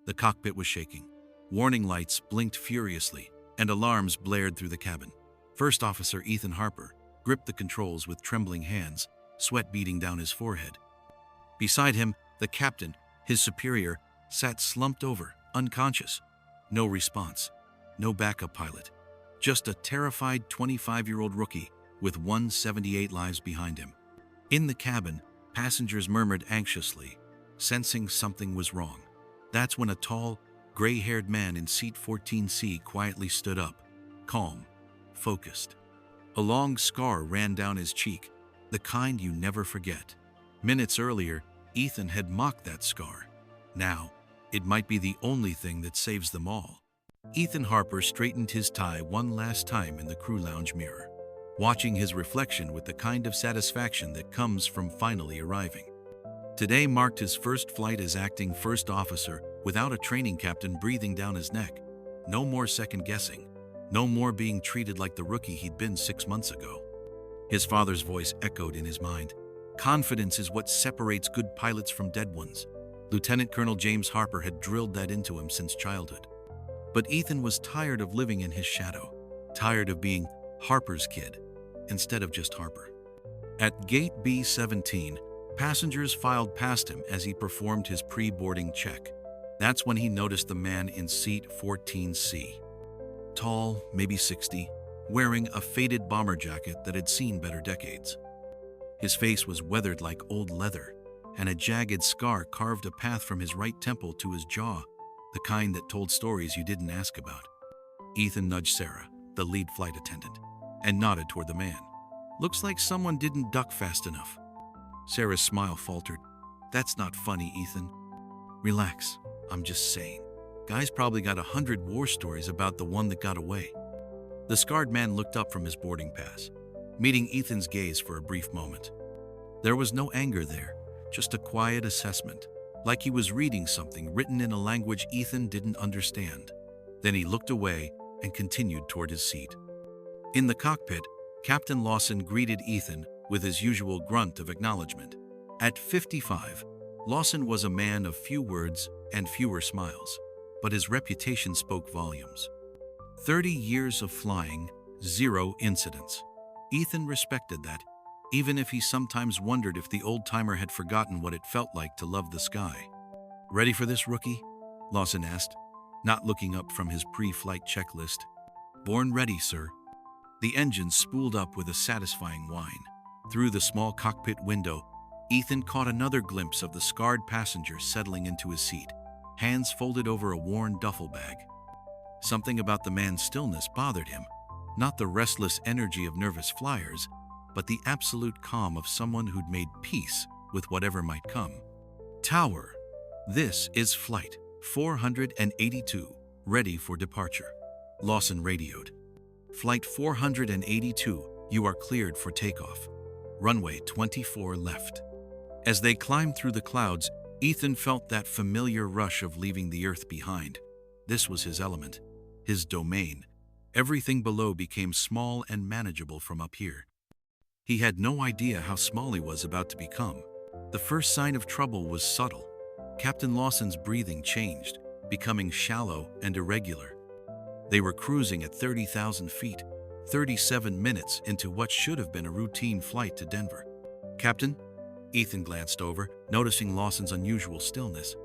The cockpit was shaking. Warning lights blinked furiously, and alarms blared through the cabin. First Officer Ethan Harper gripped the controls with trembling hands, sweat beading down his forehead. Beside him, the captain, his superior, sat slumped over, unconscious. No response, no backup pilot. Just a terrified 25-year-old rookie with 178 lives behind him. In the cabin, passengers murmured anxiously, sensing something was wrong. That's when a tall, gray-haired man in seat 14C quietly stood up, calm, focused. A long scar ran down his cheek, the kind you never forget. Minutes earlier, Ethan had mocked that scar. Now, it might be the only thing that saves them all. Ethan Harper straightened his tie one last time in the crew lounge mirror, watching his reflection with the kind of satisfaction that comes from finally arriving. Today marked his first flight as acting first officer without a training captain breathing down his neck. No more second guessing. No more being treated like the rookie he'd been 6 months ago. His father's voice echoed in his mind. Confidence is what separates good pilots from dead ones. Lieutenant Colonel James Harper had drilled that into him since childhood. But Ethan was tired of living in his shadow, tired of being Harper's kid instead of just Harper. At gate B-17, passengers filed past him as he performed his pre-boarding check. That's when he noticed the man in seat 14C. Tall, maybe 60, wearing a faded bomber jacket that had seen better decades. His face was weathered like old leather, and a jagged scar carved a path from his right temple to his jaw, the kind that told stories you didn't ask about. Ethan nudged Sarah, the lead flight attendant, and nodded toward the man. Looks like someone didn't duck fast enough. Sarah's smile faltered. That's not funny, Ethan. Relax, I'm just saying. Guy's probably got 100 war stories about the one that got away. The scarred man looked up from his boarding pass, meeting Ethan's gaze for a brief moment. There was no anger there, just a quiet assessment, like he was reading something written in a language Ethan didn't understand. Then he looked away and continued toward his seat. In the cockpit, Captain Lawson greeted Ethan with his usual grunt of acknowledgement. At 55, Lawson was a man of few words and fewer smiles, but his reputation spoke volumes. 30 years of flying, 0 incidents. Ethan respected that, even if he sometimes wondered if the old-timer had forgotten what it felt like to love the sky. Ready for this, rookie? Lawson asked, not looking up from his pre-flight checklist. Born ready, sir. The engine spooled up with a satisfying whine. Through the small cockpit window, Ethan caught another glimpse of the scarred passenger settling into his seat, hands folded over a worn duffel bag. Something about the man's stillness bothered him, not the restless energy of nervous flyers, but the absolute calm of someone who'd made peace with whatever might come. Tower, this is Flight 482, ready for departure. Lawson radioed. Flight 482, you are cleared for takeoff. Runway 24 left. As they climbed through the clouds, Ethan felt that familiar rush of leaving the Earth behind. This was his element, his domain. Everything below became small and manageable from up here. He had no idea how small he was about to become. The first sign of trouble was subtle. Captain Lawson's breathing changed, becoming shallow and irregular. They were cruising at 30,000 feet, 37 minutes into what should have been a routine flight to Denver. Captain? Ethan glanced over, noticing Lawson's unusual stillness.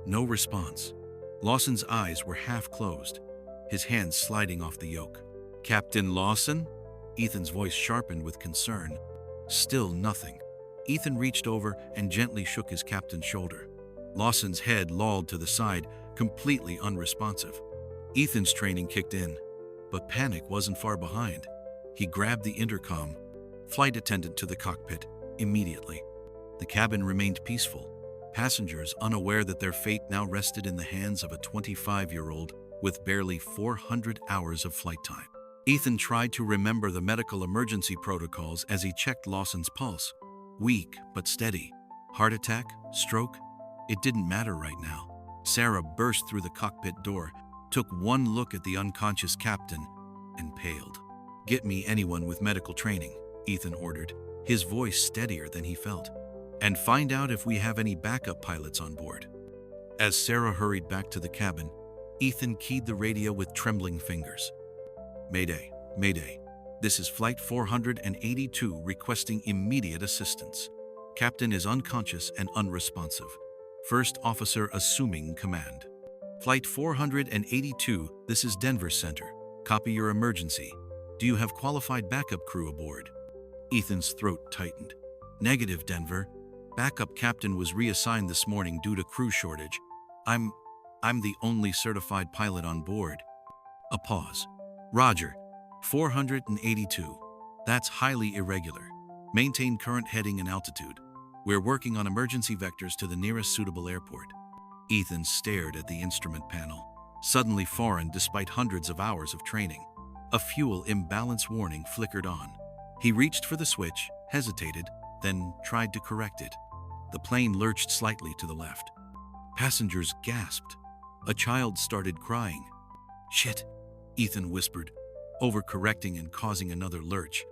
No response. Lawson's eyes were half closed, his hands sliding off the yoke. Captain Lawson? Ethan's voice sharpened with concern. Still nothing. Ethan reached over and gently shook his captain's shoulder. Lawson's head lolled to the side, completely unresponsive. Ethan's training kicked in, but panic wasn't far behind. He grabbed the intercom, flight attendant to the cockpit, immediately. The cabin remained peaceful, passengers unaware that their fate now rested in the hands of a 25-year-old with barely 400 hours of flight time. Ethan tried to remember the medical emergency protocols as he checked Lawson's pulse. Weak but steady. Heart attack? Stroke? It didn't matter right now. Sarah burst through the cockpit door, took one look at the unconscious captain, and paled. Get me anyone with medical training, Ethan ordered, his voice steadier than he felt. And find out if we have any backup pilots on board. As Sarah hurried back to the cabin, Ethan keyed the radio with trembling fingers. Mayday, Mayday. This is Flight 482 requesting immediate assistance. Captain is unconscious and unresponsive. First officer assuming command. Flight 482, this is Denver Center. Copy your emergency. Do you have qualified backup crew aboard? Ethan's throat tightened. Negative, Denver. Backup captain was reassigned this morning due to crew shortage. I'm the only certified pilot on board. A pause. Roger. 482. That's highly irregular. Maintain current heading and altitude. We're working on emergency vectors to the nearest suitable airport. Ethan stared at the instrument panel, suddenly foreign despite hundreds of hours of training. A fuel imbalance warning flickered on. He reached for the switch, hesitated, then tried to correct it. The plane lurched slightly to the left. Passengers gasped. A child started crying. Shit, Ethan whispered, overcorrecting and causing another lurch.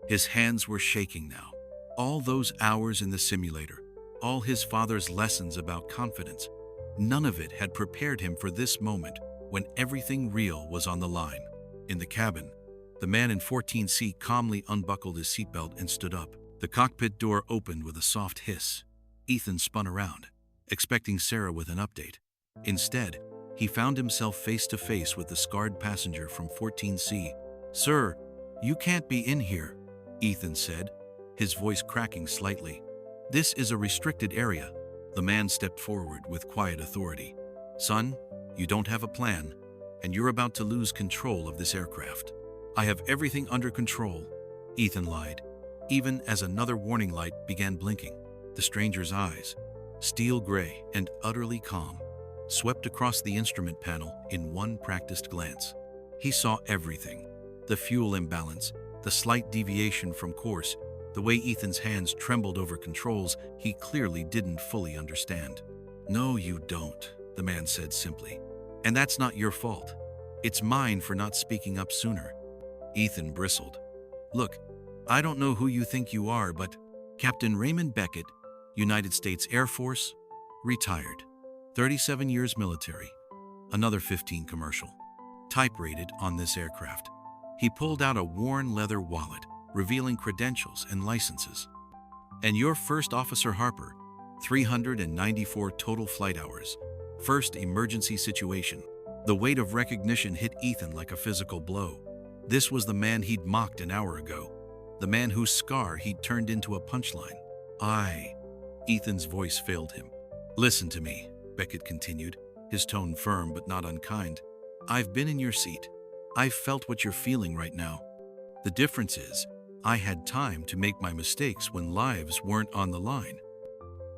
His hands were shaking now. All those hours in the simulator, all his father's lessons about confidence, none of it had prepared him for this moment when everything real was on the line. In the cabin, the man in 14C calmly unbuckled his seatbelt and stood up. The cockpit door opened with a soft hiss. Ethan spun around, expecting Sarah with an update. Instead, he found himself face to face with the scarred passenger from 14C. Sir, you can't be in here, Ethan said, his voice cracking slightly. This is a restricted area. The man stepped forward with quiet authority. Son, you don't have a plan, and you're about to lose control of this aircraft. I have everything under control, Ethan lied, even as another warning light began blinking. The stranger's eyes, steel gray and utterly calm, swept across the instrument panel in one practiced glance. He saw everything. The fuel imbalance, the slight deviation from course, the way Ethan's hands trembled over controls he clearly didn't fully understand. No, you don't, the man said simply. And that's not your fault. It's mine for not speaking up sooner. Ethan bristled. Look, I don't know who you think you are, but Captain Raymond Beckett, United States Air Force, retired. 37 years military. Another 15 commercial. Type rated on this aircraft. He pulled out a worn leather wallet, revealing credentials and licenses. And your first officer Harper, 394 total flight hours. First emergency situation. The weight of recognition hit Ethan like a physical blow. This was the man he'd mocked an hour ago. The man whose scar he'd turned into a punchline. Ethan's voice failed him. Listen to me, Beckett continued, his tone firm but not unkind. I've been in your seat. I've felt what you're feeling right now. The difference is, I had time to make my mistakes when lives weren't on the line.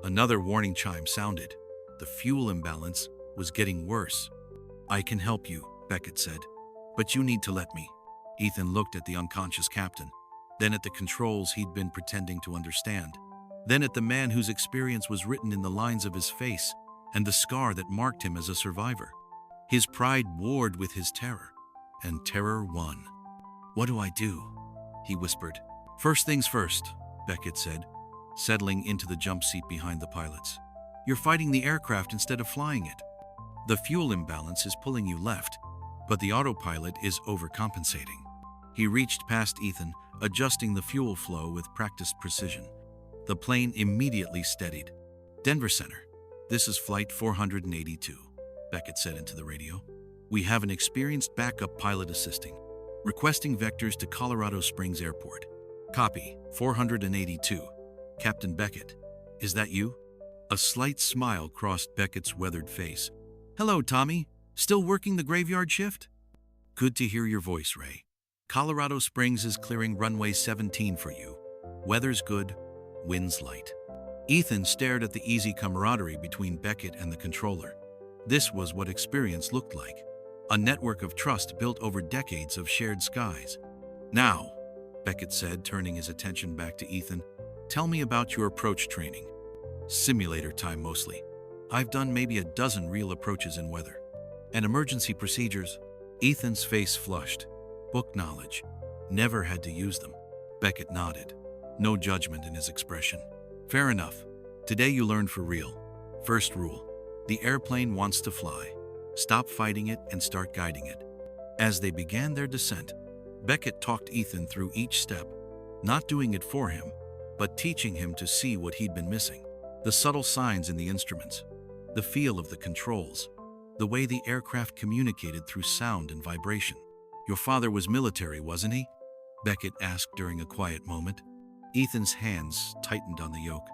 Another warning chime sounded. The fuel imbalance was getting worse. I can help you, Beckett said, but you need to let me. Ethan looked at the unconscious captain, then at the controls he'd been pretending to understand, then at the man whose experience was written in the lines of his face and the scar that marked him as a survivor. His pride warred with his terror, and terror won. What do I do? He whispered. First things first, Beckett said, settling into the jump seat behind the pilots. You're fighting the aircraft instead of flying it. The fuel imbalance is pulling you left, but the autopilot is overcompensating. He reached past Ethan, adjusting the fuel flow with practiced precision. The plane immediately steadied. Denver Center, this is Flight 482, Beckett said into the radio. We have an experienced backup pilot assisting, requesting vectors to Colorado Springs Airport. Copy, 482. Captain Beckett, is that you? A slight smile crossed Beckett's weathered face. Hello, Tommy. Still working the graveyard shift? Good to hear your voice, Ray. Colorado Springs is clearing runway 17 for you. Weather's good, winds light. Ethan stared at the easy camaraderie between Beckett and the controller. This was what experience looked like. A network of trust built over decades of shared skies. Now, Beckett said, turning his attention back to Ethan, tell me about your approach training. Simulator time mostly. I've done maybe a dozen real approaches in weather. And emergency procedures. Ethan's face flushed. Book knowledge. Never had to use them. Beckett nodded. No judgment in his expression. Fair enough. Today you learned for real. First rule. The airplane wants to fly. Stop fighting it and start guiding it. As they began their descent, Beckett talked Ethan through each step, not doing it for him, but teaching him to see what he'd been missing. The subtle signs in the instruments, the feel of the controls, the way the aircraft communicated through sound and vibration. "Your father was military, wasn't he?" Beckett asked during a quiet moment. Ethan's hands tightened on the yoke.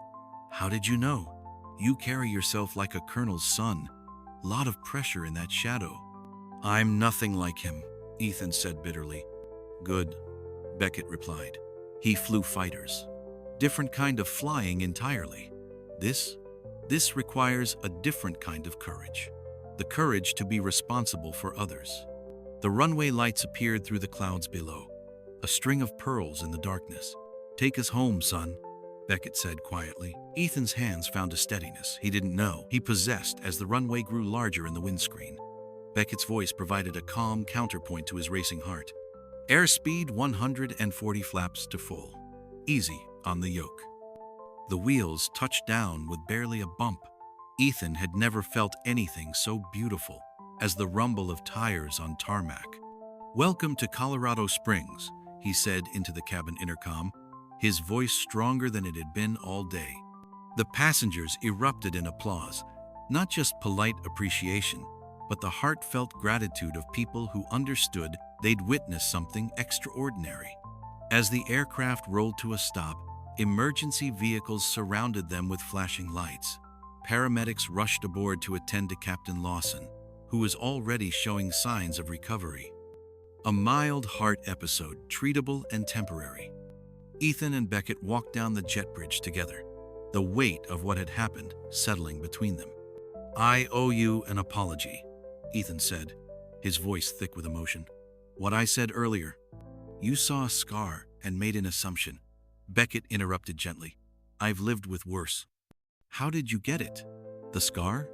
"How did you know? You carry yourself like a colonel's son. Lot of pressure in that shadow." "I'm nothing like him," Ethan said bitterly. "Good," Beckett replied. "He flew fighters. Different kind of flying entirely. This requires a different kind of courage. The courage to be responsible for others." The runway lights appeared through the clouds below, a string of pearls in the darkness. "Take us home, son," Beckett said quietly. Ethan's hands found a steadiness he didn't know he possessed as the runway grew larger in the windscreen. Beckett's voice provided a calm counterpoint to his racing heart. "Airspeed 140 flaps to full. Easy on the yoke." The wheels touched down with barely a bump. Ethan had never felt anything so beautiful as the rumble of tires on tarmac. "Welcome to Colorado Springs," he said into the cabin intercom, his voice stronger than it had been all day. The passengers erupted in applause, not just polite appreciation, but the heartfelt gratitude of people who understood they'd witnessed something extraordinary. As the aircraft rolled to a stop, emergency vehicles surrounded them with flashing lights. Paramedics rushed aboard to attend to Captain Lawson, who was already showing signs of recovery. A mild heart episode, treatable and temporary. Ethan and Beckett walked down the jet bridge together, the weight of what had happened settling between them. "I owe you an apology," Ethan said, his voice thick with emotion. "What I said earlier, you saw a scar and made an assumption." Beckett interrupted gently. "I've lived with worse." "How did you get it? The scar?"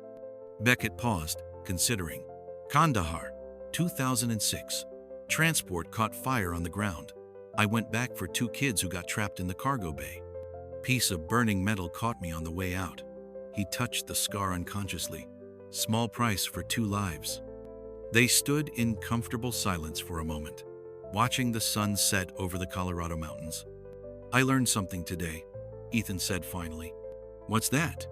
Beckett paused, considering. "Kandahar, 2006. Transport caught fire on the ground. I went back for 2 kids who got trapped in the cargo bay. Piece of burning metal caught me on the way out." He touched the scar unconsciously. "Small price for 2 lives." They stood in comfortable silence for a moment, watching the sun set over the Colorado mountains. "I learned something today," Ethan said finally. "What's that?"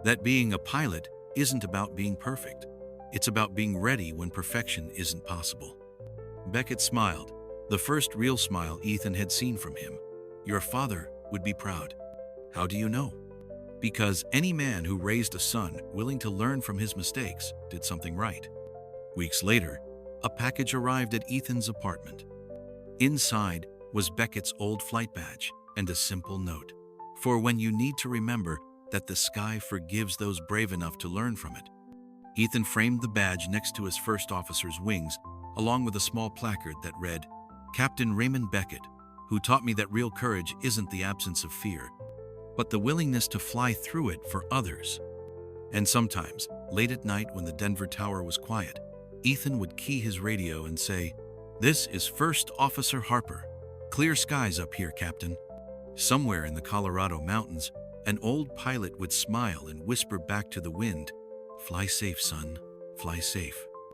"That being a pilot isn't about being perfect. It's about being ready when perfection isn't possible." Beckett smiled, the first real smile Ethan had seen from him. "Your father would be proud." "How do you know?" "Because any man who raised a son willing to learn from his mistakes did something right." Weeks later, a package arrived at Ethan's apartment. Inside was Beckett's old flight badge and a simple note. "For when you need to remember that the sky forgives those brave enough to learn from it." Ethan framed the badge next to his first officer's wings, along with a small placard that read, "Captain Raymond Beckett, who taught me that real courage isn't the absence of fear, but the willingness to fly through it for others." And sometimes, late at night when the Denver tower was quiet, Ethan would key his radio and say, "This is First Officer Harper. Clear skies up here, Captain." Somewhere in the Colorado mountains, an old pilot would smile and whisper back to the wind, "Fly safe, son, fly safe."